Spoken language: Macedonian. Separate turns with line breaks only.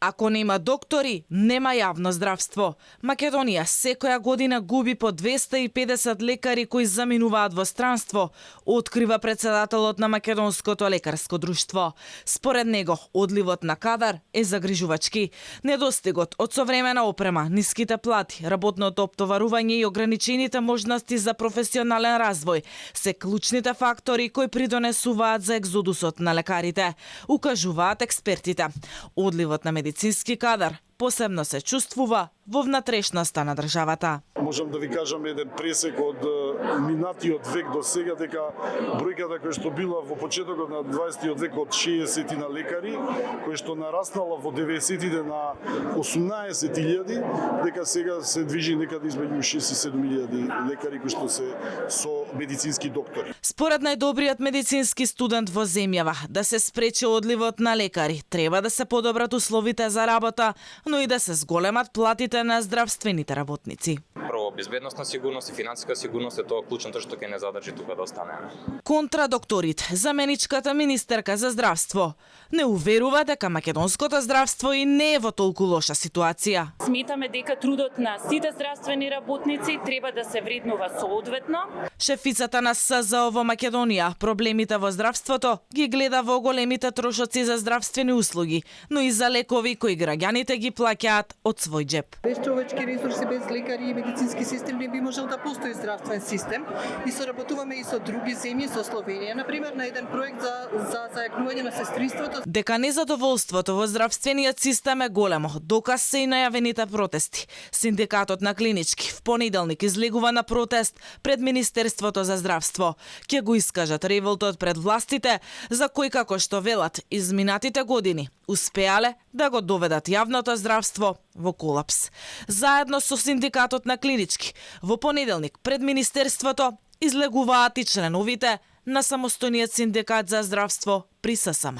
Ако нема доктори, нема јавно здравство. Македонија секоја година губи по 250 лекари кои заминуваат во странство, открива председателот на Македонското лекарско друштво. Според него, одливот на кадар е загрижувачки. Недостигот од современа опрема, ниските плати, работното оптоварување и ограничените можности за професионален развој се клучните фактори кои придонесуваат за екзодусот на лекарите, укажуваат експертите. Одливот на медицински кадар посебно се чувствува во внатрешноста на државата.
Можам да ви кажам еден пресек од минатиот век до сега дека бројката која што била во почетокот на 20-тиот век од 60 на лекари, која што нараснала во 90-тите на 18.000, дека сега се движи некаде измеѓу 6 и 7.000 лекари кои што се со медицински доктори.
Според најдобриот медицински студент во земјава, да се спречи одливот на лекари, треба да се подобрат условите за работа, но и да се зголемат платите на здравствените работници.
Прво, безбедносна сигурност и финансиска сигурност е тоа клучното што ќе не задржи тука да останеме.
Контра докторите, заменичката министерка за здравство, не уверува дека македонското здравство и не е во толку лоша ситуација.
Сметаме дека трудот на сите здравствени работници треба да се вреднува соодветно.
Шефицата на СЗО во Македонија проблемите во здравството ги гледа во големите трошоци за здравствени услуги, но и за лекови кои граѓаните ги плаќаат од свој джеп.
Без човечки ресурси, без лекари и медицински систем не би можел да постои здравствен систем и соработуваме и со други земји, со Словенија, например, на еден проект за зајакнување на сестриството.
Дека незадоволството во здравствениот систем е големо, доказ се и најавените протести. Синдикатот на клинички в понеделник излегува на протест пред Министерството за здравство. Ќе го искажат револтот пред властите, за кој, како што велат, изминатите години успеале да го доведат јавното здравство во колапс. Заедно со Синдикатот на клинички, во понеделник пред Министерството излегуваат и членовите на самостојниот синдикат за здравство при ССМ.